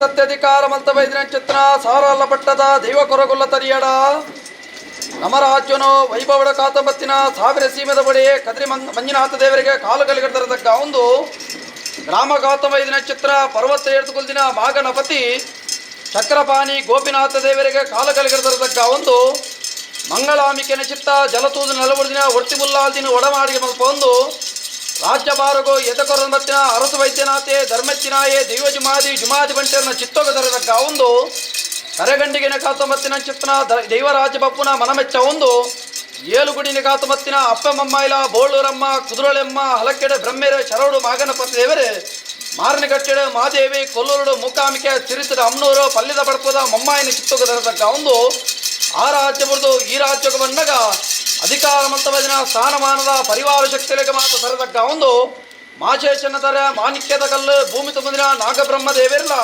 ಸತ್ಯಧಿಕಾರ ಮಲ್ತವೈದ್ಯ ಚಿತ್ರ ಸಾರಲ್ಲ ಪಟ್ಟದ ದೈವ ಕೊರಗೊಲ್ಲ ತರಿಯಡ ನಮರಾಜ್ಯನು ವೈಭವಡ ಕಾತಂಬತ್ತಿನ ಸಾವಿರ ಸೀಮದ ಬಡಿ ಕದ್ರಿ ಮಂಜುನಾಥ ದೇವರಿಗೆ ಕಾಲು ಕಲಿಗಡತರದಕ್ಕ ಒಂದು ಗ್ರಾಮ ಕಾತಂಬೈದಿನ ಚಿತ್ರ ಪರ್ವತ ಏರ್ತುಕೊಲ್ದಿನ ಮಾಗಣಪತಿ ಚಕ್ರಪಾಣಿ ಗೋಪಿನಾಥ ದೇವರಿಗೆ ಕಾಲು ಕಲಿಗಡತರದಕ್ಕ ಒಂದು ಮಂಗಳಾಂಬಿಕೆನ ಚಿತ್ತ ಜಲತೂದು ನೆಲಬುಡಿದಿನ ಒರ್ತಿ ಮುಲ್ಲಾಲ್ದಿನ ಒಡಮಾಡಿಗೆ ಮಲ್ಪ ಒಂದು ರಾಜ್ಯ ಬಾರಗೋ ಎತಕೊರಮತ್ತಿನ ಅರಸು ವೈದ್ಯನಾಥೆ ಧರ್ಮಚ್ಚಿನಾಯೆ ದೈವ ಜುಮಾದಿ ಬಂಟೆರನ ಚಿತ್ತೋಗದರದಕ್ಕ ಒಂದು ಕರೆಗಂಡಿಗೆನ ಕಾತಂಬತ್ತಿನ ಚಿತ್ತನ ದೈವರಾಜ ಬಪ್ಪುನ ಮನಮೆಚ್ಚ ಒಂದು ಏಳುಗುಡಿನ ಕಾತಂಬತ್ತಿನ ಅಪ್ಪಮ್ಮೈಲ ಬೋಳೂರಮ್ಮ ಕುದುರಳೆಮ್ಮ ಹಲಕೆಡೆ ಬ್ರಹ್ಮೆರೆ ಶರವಡು ಮಾಗನಪತಿ ದೇವರೇ ಮಾರನಗಟ್ಟೆಡೆ ಮಾದೇವಿ ಕೊಲ್ಲೂರುಡು ಮೂಕಾಂಬಿಕೆ ಸಿರಿಸಿದ ಅಮ್ನೂರು ಪಲ್ಯದ ಬಡಪದ ಮೊಮ್ಮಾಯಿನ ಚಿತ್ತೋಗದರದಕ್ಕ ಒಂದು ಆ ರಾಜ್ಯ ಬರೆದು ಈ ರಾಜ್ಯಕ್ಕೆ ಬಂದಾಗ ಅಧಿಕಾರ ಮಂತವದಿನ ಸ್ಥಾನಮಾನದ ಪರಿವಾರ ಶಕ್ತಿಗಳಿಗೆ ಮಾತ್ರ ತರದಕ್ಕ ಒಂದು ಮಾಶೇಷನ ತರ ಮಾಣಿಕ್ಯದ ಕಲ್ಲು ಭೂಮಿ ತುಂಬದಿನ ನಾಗಬ್ರಹ್ಮ ದೇವರಿಲ್ಲ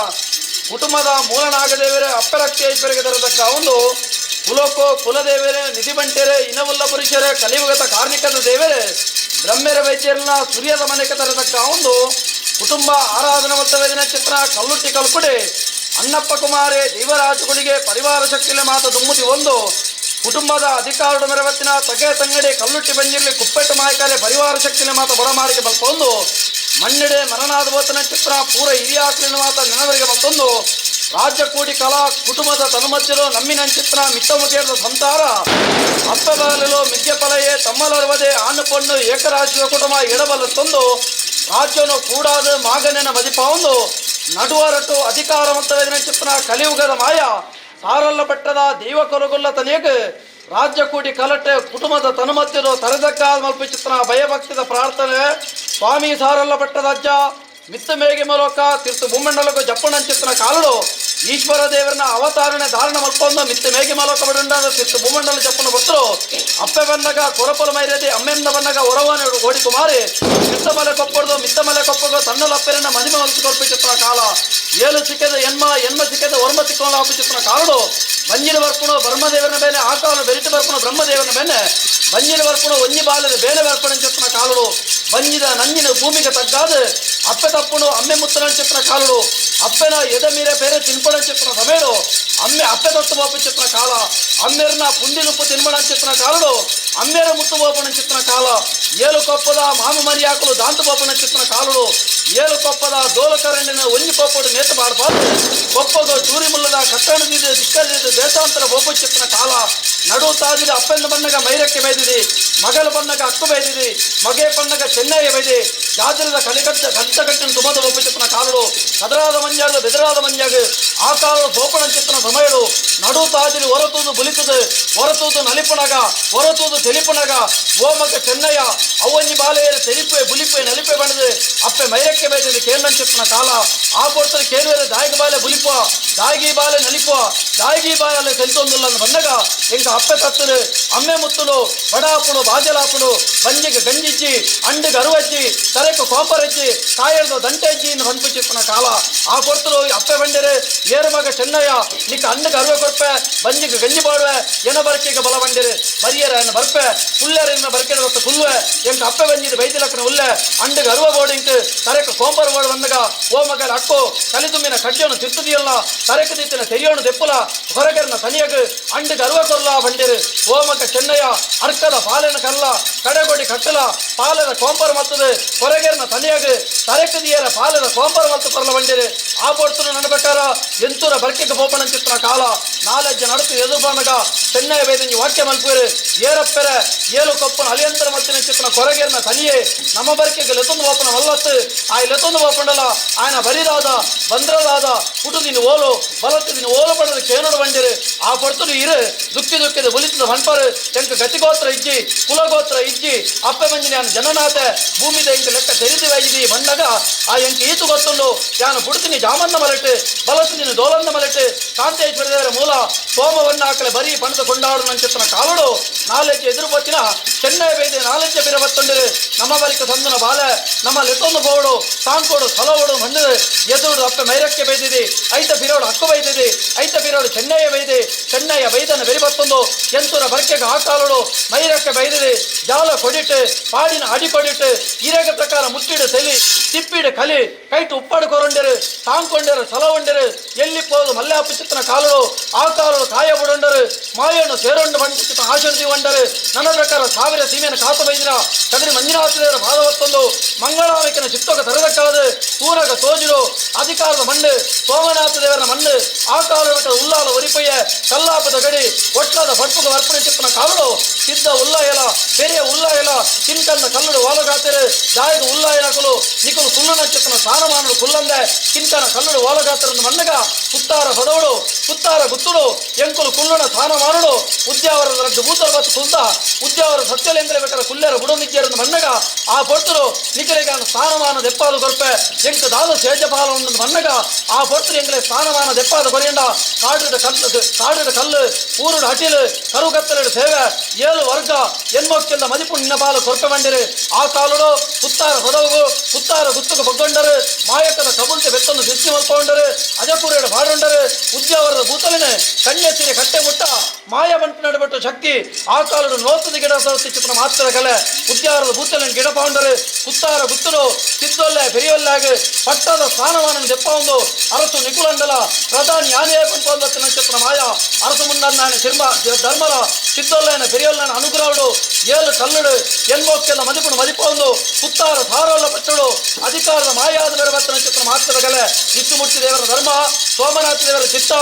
ಕುಟುಂಬದ ಮೂಲ ನಾಗದೇವರೇ ಅಪ್ಪರಕ್ತೇಶ್ವರಿಗೆ ತರದಕ್ಕ ಒಂದು ಕುಲಕ್ಕೋ ಕುಲದೇವರೇ ನಿಧಿ ಬಂಟೆರೆ ಇನವುಲ್ಲ ಪುರುಷರೇ ಕಲಿಯುಗದ ಕಾರ್ಮಿಕದ ದೇವರೇ ಬ್ರಹ್ಮೆರ ವೈದ್ಯರನ್ನ ಸೂರ್ಯದ ಮನೆಗೆ ತರದಕ್ಕ ಒಂದು ಕುಟುಂಬ ಆರಾಧನಾ ಮಂತವದಿನ ಚಿತ್ರ ಕಲ್ಲುಟ್ಟಿ ಕಲ್ಪುಡೆ ಅಣ್ಣಪ್ಪ ಕುಮಾರೇ ದೈವರಾಜುಗಳಿಗೆ ಪರಿವಾರ ಶಕ್ತಿಲೆ ಮಾತ ದುಮ್ಮುದಿ ಒಂದು ಕುಟುಂಬದ ಅಧಿಕಾರದ ಮೆರವತ್ತಿನ ತಗೆ ತಂಗಡಿ ಕಲ್ಲುಟ್ಟಿ ಬಂಜಿರ್ಲಿ ಕುಪ್ಪೆಟ್ಟು ಮಾಯಕಾಲೆ ಪರಿವಾರ ಶಕ್ತಿಲೆ ಮಾತ ಬರಮಾರಿಗೆ ಮಲ್ಪೊಂದು ಮಣ್ಣಿಡೆ ಮರನಾದ ಬೋತನ ಚಿತ್ರ ಪೂರ ಹಿರಿಯಾಕ್ಲಿನ ಮಾತ ನೆನವರಿಗೆ ಮತ್ತೊಂದು ರಾಜ್ಯ ಕೂಡಿ ಕಲಾ ಕುಟುಂಬದ ತನುಮಜ್ಜಲು ನಮ್ಮಿನ ಚಿತ್ರ ಮಿತ್ತಮುಗೇರದ ಸಂಸಾರ ಅಪ್ಪಬಾಲಲು ಮಿಗ್ಗೆ ಫಲಯೇ ತಮ್ಮಲರುವದೆ ಆನು ಪೊಣ್ಣು ಏಕರಾಶಿಯ ಕುಟುಂಬ ಎಡಬಲತ್ತೊಂದು ರಾಜ್ಯನು ಕೂಡಾದ ಮಾಗನೆನ ಮದಿಪ ಒಂದು ನಡುವರಟು ಅಧಿಕಾರ ಮಂತವೇದಿನ ಚಿತ್ರ ಕಲಿಯುಗದ ಮಾಯ ಸಾರಲ್ಲ ಪಟ್ಟದ ದೈವ ಕೊರಗೊಲ್ಲ ತನಿಯಕ ರಾಜ್ಯ ಕೂಡಿ ಕಲಟೆ ಕುಟುಂಬದ ತನುಮತ್ಯದು ತರದಕ್ಕ ಮಲ್ಪ ಚಿತ್ರ ಭಯಭಕ್ತಿದ ಪ್ರಾರ್ಥನೆ ಸ್ವಾಮಿ ಸಾರಲ್ಲ ಪಟ್ಟದ ಅಜ್ಜ ಮಿತ್ತ ಮೇಗೆ ಮೂಲಕ ತೀರ್ಥ ಭೂಮಂಡಲಕ್ಕೂ ಜಪ್ಪಣ ಚಿತ್ರ ಕಾಲುಡು ಈಶ್ವರ ದೇವರನ್ನ ಅವತಾರಣೆ ಧಾರಣ ಮಲ್ಪೊಂದು ಮಿತ್ತ ಮೇಗೆ ಮೂಲಕ ಬಡುಂಡಾದ ತೀರ್ಥ ಭೂಮಂಡಲ ಜಪ್ಪಣ ಬರ್ತರು ಅಪ್ಪೆ ಬನ್ನಗ ಕೊರಪಲು ಮೈರದಿ ಅಮ್ಮೆಂದ ಬನ್ನಗ ಹೊರವಾನೆ ಓಡಿ ಕುಮಾರಿ ಮಿತ್ತ ಮಲೆ ಕೊಪ್ಪಡ್ದು ಮಿತ್ತ ಮಲೆ ಕೊಪ್ಪಗೋ ತನ್ನಲಪ್ಪೆರನ್ನ ಮನಿಮೆ ಹೊಲಿಸಿ ಕೊರಪಿ ಚಿತ್ರ ಕಾಲ ಏಳು ಸಿಕ್ಕದ ಎನ್ಮ ಸಿಕ್ಕದ ಒರ್ಮ ಸಿಕ್ಕೋಣ ಅಪ್ಪಿ ಚಿತ್ರ ಕಾಲುಡು ಬಂಜಿನ ಬರ್ಪುಣು ಬ್ರಹ್ಮದೇವರನ ಬೇನೆ ಆಕಾಲ ಬೆರಿತು ಬರ್ಪುಣು ಬ್ರಹ್ಮದೇವರನ ಬೇನೆ ಬಂಜಿನ ಬರ್ಪುಣು ಒಂಜಿ ಬಾಲದ ಬೇನೆ ಬರ್ಪಣ ಚಿತ್ರ ಕಾಲುಡು ಬಂಜಿದ ನಂಜಿನ ಭೂಮಿಗೆ ತಗ್ಗಾದ ಅಪ್ಪೆ ತಪ್ಪುಣು ಅಮ್ಮೆ ಮುತ್ತನ ಚಿತ್ರ ಕಾಲುಡು ಅಪ್ಪೆನ ಎದೆ ಮೀರೆ ಬೇರೆ ತಿನ್ಪಣ ಚಿತ್ರ ಸಮೇಡು ಅಮ್ಮೆ ಅಪ್ಪೆ ತೊಟ್ಟು ಬೋಪು ಚಿತ್ರ ಕಾಲ ಅಮ್ಮೆರನ್ನ ಪುಂಡಿಲುಪ್ಪು ತಿನ್ಬಣ ಚಿತ್ರ ಕಾಲುಡು ಅಮ್ಮೆರ ಮುತ್ತು ಬೋಪಣ ಚಿತ್ರ ಕಾಲ ಏಳು ಕೊಪ್ಪದ ಮಾಮು ಮರಿ ಹಾಕಲು ದಾಂತು ಬೋಪಣ ಚಿತ್ರ ಕಾಲುಡು ಏಳು ಕೊಪ್ಪದ ದೋಲಕರಂಡಿನ ಒಂಜಿ ಕೊಪ್ಪಡು ನೇತು ಮಾಡಬಾರ್ದು ಕೊಪ್ಪದು ಚೂರಿ ಮುಲ್ಲದ ಕಟ್ಟಣದಿದ್ದು ದಿಕ್ಕದಿದ್ದು ದೇಶಾಂತರ ಬೋಪು ಚಿತ್ರ ಕಾಲ ನಡು ತಾದಿದ ಅಪ್ಪೆಂದು ಬಣ್ಣಗ ಮೈರಕ್ಕೆ ಬೈದಿದೆ ಮಗಲ ಬಣ್ಣಗ ಅಕ್ಕು ಬೈದಿದೆ ಮಗೆ ಬಣ್ಣಗ ಚೆನ್ನೈಗೆ ಬೈದೆ ಜಾತ್ರದ ಕಂಟಗಟ್ಟಿನ ತುಮದ ಬೋಪು ಚಿತ್ರ ಕಾಲುಡು ಕದರಾದ ಮಂಜಾಗ ಬೆದರಾದ ಮಂಜಾಗ ಆ ಕಾಲದ ಬೋಪಣ ಚಿತ್ರ ಸಮಯಡು ನಡು ತಾದಿರಿ ಹೊರತೂದು ಬುಲಿತದು ಹೊರತೂದು ನಲಿಪುಣಗ ಹೊರತೂದು ತೆಲಿಪುಣಗ ಓಮಗ ಚೆನ್ನಯ್ಯ ಅವೊಂಜಿ ಬಾಲೆಯರು ತೆಲಿಪೆ ಬುಲಿಪೆ ನಲಿಪೆ ಬಣ್ಣದು ಅಪ್ಪೆ ಮೈರಕ್ಕೆ ಬೈದಿದೆ ಕೇಂದ್ರ ಚಿತ್ರನ ಕಾಲ ಆ ಕೊಡ್ತದೆ ಕೇಳುವರೆ ದಾಯಿಗೆ ಬಾಲೆ ಬುಲಿಪುವ ದಾಯಿಗಿ ಬಾಲೆ ನಲಿಪುವ ದಾಯಿಗಿ ಬಾಯಲ್ಲಿ ತೆಲಿತೊಂದಿಲ್ಲ ಬಂದಾಗ ಎಂಕ ಅಪ್ಪೆ ತತ್ತದು ಅಮ್ಮೆ ಮುತ್ತಲು ಬಡಾಪುಡು ಬಾಜಲಾಪುಡು ಬಂಜಿಗೆ ಗಂಜಿಜ್ಜಿ ಅಂಡಿಗೆ ಅರುವಜ್ಜಿ ತರೆಕು ಕೋಪರಜ್ಜಿ ಕಾಯರ್ದು ದಂಟೆಜ್ಜಿ ಇನ್ನು ಹಂಪು ಚಿತ್ರನ ಕಾಲ ಆ ಕೊಡ್ತಲು ಅಪ್ಪೆ ಬಂಡಿರೆ ಏರು ಮಗ ಚೆನ್ನಯ್ಯ ನಿಕ್ಕ ಅಂಡಿಗೆ ಅರುವೆ ಕೊಡ್ಪೆ ಬಂಜಿಗೆ ಗಂಜಿ ಬಾಡುವೆ ಏನ ಬರ್ಕಿಗೆ ಬಲ ಬಂಡಿರೆ ಬರಿಯರ ಎನ್ನ ಬರ್ಪೆ ಪುಲ್ಲೆರ ಇನ್ನ ಬರ್ಕೆನ ಗೊತ್ತ ಕುಲ್ವೆ ಎಂಕ ಅಪ್ಪೆ ಬಂಜಿದ ಬೈದಿಲಕ್ಕನ ಉಲ್ಲೆ ಅಂಡಿಗೆ ಅರುವ ಬೋಡಿಂಕ್ ತರೆಕು ಕೋಂಪರ ಬೋಡು ಬಂದಾಗ ಓ ಮಗಲ ಅಕ್ಕು ಕಲಿತುಂಬಿನ ಕಡ್ಡಿಯನ್ನು ತಿರ್ತದಿಯಲ್ಲ ತರೆಕು ದಿತ್ತಿನ ತೆರಿಯೋಣ ದೆಪ್ಪುಲ ಹೊರಗೆರನ ತನಿಯಗ ಅಂಡಿಗೆ ಅರುವ ಕೊರ್ಲ ಬಂಡಿರು ಓ ಮಗ ಚೆನ್ನಯ್ಯ ಅರ್ಕದ ಪಾಲೆನ ಕಲ್ಲ ಕಡೆಗೊಡಿ ಕಟ್ಟಲ ಪಾಲದ ಕೋಂಪರ ಮತ್ತದು ಹೊರಗೆರನ ತನಿಯಗ ತರೆಕು ದಿಯರ ಪಾಲದ ಕೋಂಪರ ಮತ್ತು ಕೊರ್ಲ ಬಂಡಿರು ಆ ಪೊಡ್ತನು ನಡಬೇಕಾರ ಎಂತೂರ ಬರ್ಕೆಗೆ ಬೋಪಣ ಚಿತ್ರ ಕಾಲ ನಾಲೆಜ್ಜ ನಡುಕು ಎದು ಬಂದಾಗ ಚೆನ್ನೈ ಬೈದಂಜಿ ವಾಕ್ಯ ಮಲ್ಪುರು ಏರಪ್ಪೆರೆ ಏಳು ಕೊಪ್ಪನ ಅಲಿಯಂತರ ಮತ್ತಿನ ಚಿತ್ರ ಕೊರಗೆರನ ತನಿಯೇ ನಮ್ಮ ಬರ್ಕೆಗೆ ಲೆತೊಂದು ಬೋಪನ ವಲ್ಲತ್ತು ಆ ಲೆತೊಂದು ಬೋಪಂಡಲ ఆయన ಬರಿದಾದ ಬಂದ್ರದಾದ ಕುಟುದಿನ ಓಲು ಬಲತ್ತಿನ ಓಲು ಪಡೆದ ಕೇನುಡು ಬಂಡಿರು ಆ ಪೊಡ್ತನು ಇರು ದುಃಖಿದ ಬುಲಿತದ ಹಣ್ಪರು ಎಂಕ ಗತಿಗೋತ್ರ ಇಜ್ಜಿ ಕುಲಗೋತ್ರ ಇಜ್ಜಿ ಅಪ್ಪೆ ಮಂಜಿನ ಯಾನು ಜನನಾಥ ಭೂಮಿದ ಎಂಕ ಲೆಕ್ಕ ತೆರಿದು ವೈದಿ ಬಂದಾಗ ಆ ಎಂಕ ಈತು ಗೊತ್ತುಂಡು ಯಾನು ಬುಡ್ತಿನಿ ಜಾಮನ್ನ ಮಲೆಟ್ಟು ಬಲತ್ತಿನ ದೋಲನ್ನ ಮಲೆಟ್ಟು ಕಾಂತೇಶ್ವರ ದೇವರ ಮೂಲ ಸೋಮವನ್ನ ಹಾಕಲೆ ಬರೀ ಪಣದ ಕೊಂಡಾಡು ನಂಚಿತ್ತನ ಕಾಲುಡು ನಾಲೆಜ್ಜೆ ಎದುರು ಬತ್ತಿನ ಚೆನ್ನೈ ಬೈದೆ ನಾಲೆಜ್ಜೆ ಬಿರ ಬತ್ತೊಂಡಿರು ನಮ್ಮ ಬಲಿಕ ಸಂದನ ಬಾಲೆ ನಮ್ಮ ಲೆತ್ತೊಂದು ಬೋಡು ಸಾಂಕೋಡು ಸಲೋಡು ಮಣ್ಣು ಎದುರು ಅಪ್ಪೆ ಮೈರಕ್ಕೆ ಬೈದಿದೆ ಐತ ಬಿರೋಡು ಹಕ್ಕು ಬೈದಿದೆ ಐತ ಬಿರೋಡು ಚೆನ್ನೈಯ ಬೈದೆ ಚೆನ್ನಯ್ಯ ಬೈದನ ಬೆರಿಬತ್ತೊಂದು ಎಂತೂರ ಬರ್ಕೆಗೆ ಆಕಾಲುಡು ಮೈರಕ್ಕೆ ಬೈದಿದೆ ಜಾಲ ಕೊಡಿಟ್ಟು ಪಾಡಿನ ಅಡಿ ಕೊಡಿಟ್ಟು ಇರೆಗೆ ಪ್ರಕಾರ ಮುಟ್ಟಿಡು ತೆಲಿ ತಿಪ್ಪಿಡು ಕಲಿ ಕೈಟು ಉಪ್ಪಾಡು ಕೊರಂಡರು ತಾಂಕೊಂಡರು ಸಲವಂಡರು ಎಲ್ಲಿ ಪೋದು ಮಲ್ಲಾಪು ಚಿತ್ತನ ಕಾಲುಡು ಆ ಕಾಲುಡು ಕಾಯ ಬಿಡೊಂಡರು ಮಾಯನ್ನು ಸೇರೊಂಡು ಬಂಡು ಚಿತ್ತನ ಆಶೀರ್ದಿ ವಂಡರು ನನ್ನ ಪ್ರಕಾರ ಸಾವಿರ ಸೀಮೆಯನ್ನು ಕಾತ ಬೈದಿನ ಕದರಿ ಮಂಜುನಾಥ ದೇವರ ಭಾಗವತ್ತೊಂದು ಮಂಗಳಾವಿಕನ ಚಿತ್ತೋಗ ತರದಕ್ಕಾದ ತೂರಗ ತೋಜಿಡು ಅಧಿಕಾರದ ಮಣ್ಣು ಸೋಮನಾಥ ದೇವರ ಮಣ್ಣು ಆ ಕಾಲದ ಉಲ್ಲಾಲ ಒರಿಪಯ್ಯ ಕಲ್ಲಾಪದ ಗಡಿ ಒಟ್ಲಾದ ಪಡ್ಪುಗ ವರ್ಪಣೆ ಚಿತ್ತನ ಕಾಲುಡು ಸಿದ್ಧ ಉಲ್ಲಾಯಲ ಪೆರಿಯ ಉಲ್ಲಾಯಲ ಕಿನ್ಕಂದ ಕಲ್ಲುಡು ಓಲಗಾತಿರು ಜಾಯದ ಉಲ್ಲಾಯಲಕಲು ನಿಕಲು ಕುಲ್ಲನ ಚಿತ್ತನ ಸ್ಥಾನಮಾನಡು ಕುಲ್ಲಂದೆ ಕಿನ್ಕನ ಕಲ್ಲುಡು ಓಲಗಾತಿರಂದು ಮಣ್ಣಗ ಪುತ್ತಾರ ಪದವಡು ಪುತ್ತಾರ ಗುತ್ತುಡು ಎಂಕುಲು ಕುಲ್ಲನ ಸ್ಥಾನಮಾನಡು ಉದ್ಯಾವರದ ರಡ್ಡು ಭೂತಲ ಬತ್ತು ಕುಲ್ದ ಉದ್ಯಾವರ ಸತ್ಯಲೆಂದ್ರೆ ಬೇಕಾದ ಕುಲ್ಲೆರ ಬುಡು ನಿಜ್ಜರನ್ನು ಮಣ್ಣಗ ಆ ಪೊರ್ತರು ನಿಖಲಿಗ ಸ್ಥಾನಮಾನ ದೆಪ್ಪಾದ ಕೊರಪೆ ಎಂಕ ದಾದ ಸೇಜಪಾಲ ಮಣ್ಣಗ ಆ ಪೊರ್ತರು ಎಂಗ್ಲೆ ಸ್ಥಾನಮಾನ ದೆಪ್ಪಾದ ಕೊರೆಯಂಡ ಕಾಡಿದ ಕಲ್ಲು ಊರುಡ ಹಟಿಲು ಕರುಗತ್ತಲೆಡು ಸೇವೆ 7 ವರ್ಗ ಎನ್ಮೊಕ್ಕೆಂದ ಮದಿಪು ನಿನ್ನ ಬಾಲು ಕೊರಪೆ ಮಂಡಿರು ಆ ಕಾಲುಡು ಪುತ್ತಾರ ಪದವು ಪುತ್ತಾರ ಗುತ್ತುಗ ಬಗ್ಗೊಂಡರು ಮಾಯಕದ ಕಬುಲ್ತೆ ಬೆತ್ತೊಂದು ಸಿಸ್ತಿ ಮಲ್ಕೊಂಡರು ಅಜಪುರೇಡು ಬಾಡೊಂಡರು ಉದ್ಯಾವರದ ಭೂತಲಿನ ಕಣ್ಣೆ ಸೀರೆ ಕಟ್ಟೆ ಮುಟ್ಟ ಮಾಯ ಬಂಟು ನಡುಬಟ್ಟು ಶಕ್ತಿ ಆ ಕಾಲುಡು ನೋತದ ಗಿಡ ಸೌತಿ ಚಿತ್ರ ಮಾತ್ರ ಕಲೆ ಉದ್ಯಾವರದ ಭೂತಲಿನ ಗಿಡ ಪಾಂಡರು ಪುತ್ತಾರ ಗುತ್ತುಡು ಸಿದ್ದೊಲ್ಲೆ ಪೆರಿಯೊಲ್ಲಾಗ ಪಟ್ಟದ ಸ್ಥಾನಮಾನ ದೆಪ್ಪ ಒಂದು ಅರಸು ನಿಕುಲಂಡಲ ಪ್ರಧಾನಿ ಆನೆಯ ಪಂಪೊಂದತ್ತು ನಕ್ಷತ್ರ ಮಾಯ ಅರಸು ಮುನ್ನನ್ನ ಧರ್ಮಲ ಸಿದ್ದೊಲ್ಲೆನ ಪೆರಿಯೊಲ್ಲನ ಅನುಗ್ರಹಡು 7 ಕಲ್ಲುಡು ಎನ್ಮೋಕ್ಕೆಲ್ಲ ಮದಿಪುಡು ಮದಿಪೊಂದು ಪುತ್ತಾರ ಸಾರೋಲ್ಲ ಪಟ್ಟಡು ಅಧಿಕಾರದ ಮಾಯಾದ ಬೆರಬತ್ತ ನಕ್ಷತ್ರ ಮಾತ್ರದ ಕಲೆ ವಿಷ್ಣುಮೂರ್ತಿ ದೇವರ ಧರ್ಮ ಸೋಮನಾಥ ದೇವರ ಚಿತ್ತ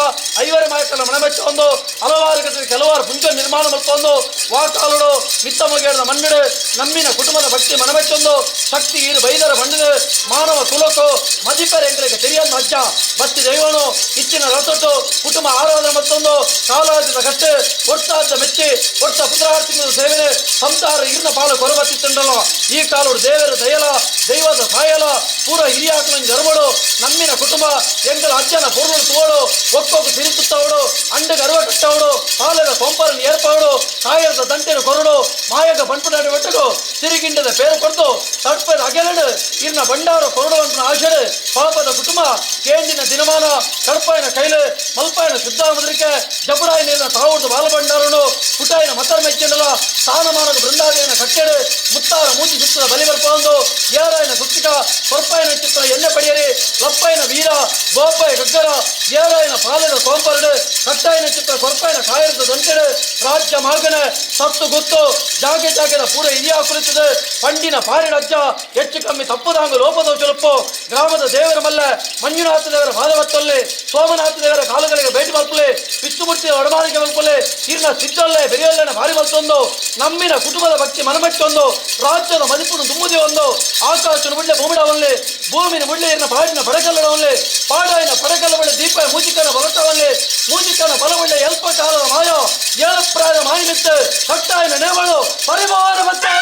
ಐವರ ಮಾಯಕಲ್ಲ ಮಣಬೆಚ್ಚ ಒಂದು ಹಲವಾರು ಗಟ್ಟಲೆ ಕೆಲವಾರು ಪುಂಜ ನಿರ್ಮಾಣ ಮಲ್ಪೊಂದು ವಾಕಾಲುಡು ಮಿತ್ತಮುಗೇರದ ಮಣ್ಣಿಡು ನಮ್ಮಿನ ಕುಟುಂಬದ ಭಕ್ತಿ ಮನಬೆಚ್ಚೊಂದು ಶಕ್ತಿ ಈರು ಬೈದರ ಮಣ್ಣಿದು ಮಾನವ ಕುಲಕು ಮದಿಪರ ಎಂಗಳಿಗೆ ತೆರಿಯನ್ನು ಅಜ್ಜ ಬತ್ತಿ ದೈವನು ಇಚ್ಚಿನ ರಸೊಟ್ಟು ಕುಟುಂಬ ಆರಾಧನೆ ಮತ್ತೊಂದು ಕಾಲಾದಿದ ಕಟ್ಟು ವರ್ಷಾದ ಮೆಚ್ಚಿ ವರ್ಷ ಪುತ್ರಾರ್ಥಿಗಳ ಸೇವೆ ಸಂಸಾರ ಇರ್ನ ಪಾಲು ಕೊರಬತ್ತಿತ್ತುಂಡಲ್ಲ ಈ ಕಾಲುಡು ದೇವರ ದಯಲ ದೈವದ ಸಾಯಲ ಪೂರ ಹಿರಿಯಾಕನ ಧರ್ಮಡು ನಮ್ಮಿನ ಕುಟುಂಬ ಎಂಗಳ ಅಜ್ಜನ ಪೂರ್ಣರು ತೋಡು ಒಕ್ಕೊಕ್ಕು ತಿರುತ್ತುತ್ತವಡು ಅಂಡಗ ಅರುವ ಕಟ್ಟವಡು ಪಾಲದ ಕೊಂಪರನ್ನು ಏರ್ಪಾಡು ಕಾಯದ ದಂಟೆನ ಕೊರಡು ಮಾಯಗ ಪಂಪುನಾಡಿ ಒಟ್ಟಗು ತಿರುಗಿಂಡದ ಪೇರು ಕೊಡ್ತು ತಡ್ಪದ ಅಗೆಲಡು ಇರ್ನ ಬಂಡಾರ ಕೊರಡುವಂತ ಆಶಡು ಪಾಪದ ಕುಟುಂಬ ಕೇಂದಿನ ದಿನಮಾನ ಕಡ್ಪಾಯನ ಕೈಲು ಮಲ್ಪಾಯನ ಶುದ್ಧ ಮುದ್ರಿಕೆ ಜಬುರಾಯಿನ ತಾವುಡು ಬಾಲಭಂಡಾರನು ಪುಟಾಯಿನ ಮತರ ಮೆಚ್ಚಂಡಲ ಸ್ಥಾನಮಾನದ ಬೃಂದಾದೇವಿನ ಕಟ್ಟೆಡು ಮುತ್ತಾರ ಮೂತಿ ಸುತ್ತದ ಬಲಿ ಬರ್ಪೊಂದು ಏರಾಯನ ಸುತ್ತಿಕ ಕೊರ್ಪಾಯನ ಚಿತ್ರ ಎಣ್ಣೆ ಪಡೆಯರಿ ಲಪ್ಪಾಯನ ವೀರ ಗೋಪಾಯ ಗಗ್ಗರ ಏರಾಯನ ಪಾಲದ ಸೋಂಪರಡು ಕಟ್ಟಾಯನ ಚಿತ್ರ ಕೊರ್ಪಾಯನ ಕಾಯರದ ದಂಟೆಡು ರಾಜ್ಯ ಮಾಗನ ಸತ್ತು ಗುತ್ತು ಜಾಗೆ ಜಾಗೆದ ಪೂರ ಹಿರಿಯ ಕುಳಿತದು ಪಂಡಿನ ಪಾರಿಡಜ್ಜ ಹೆಚ್ಚು ಕಮ್ಮಿ ತಪ್ಪುದಾಂಗು ಲೋಪದ ಚುಲುಪ್ಪು ಗ್ರಾಮದ ದೇವರ ಮಲ್ಲ ಮಂಜುನಾಥ ದೇವರ ಪಾದವತ್ತಲ್ಲಿ ಸೋಮನಾಥ ದೇವರ ಕಾಲುಗಳಿಗೆ ಭೇಟಿ ಮಲ್ಪಲೆ ವಿಷ್ಣುಮೂರ್ತಿಯ ಒಡಮಾಲಿಗೆ ಮಲ್ಪಲೆ ಇರ್ನ ಸಿದ್ದೊಲ್ಲೆ ಬೆರಿಯೊಲ್ಲೆನ ಭಾರಿ ಮಲ್ತೊಂದು ನಮ್ಮಿನ ಕುಟುಂಬದ ಭಕ್ತಿ ಮನಮಟ್ಟೊಂದು ರಾಜ್ಯದ ಮದಿಪುಡು ತುಂಬುದಿ ಒಂದು ಆಕಾಶನ ಮುಳ್ಳೆ ಭೂಮಿಡವಲ್ಲಿ ಭೂಮಿನ ಮುಳ್ಳೆ ಇರ್ನ ಪಾಡಿನ ಪಡಕಲ್ಲಡವಲ್ಲಿ ಪಾಡಾಯಿನ ಪಡಕಲ್ಲ ಬಳ್ಳೆ ದೀಪ ಮೂಜಿಕನ ಬಲಟವಲ್ಲಿ ಮೂಜಿಕನ ಬಲವಳ್ಳೆ ಎಲ್ಪ ಕಾಲದ ಮಾಯ ಏಳು ಪ್ರಾಯದ ಮಾನಿಮಿತ್ತು ಕಟ್ಟಾಯಿನ ನೇವಳು ಪರಿವಾರ ಮತ್ತೆ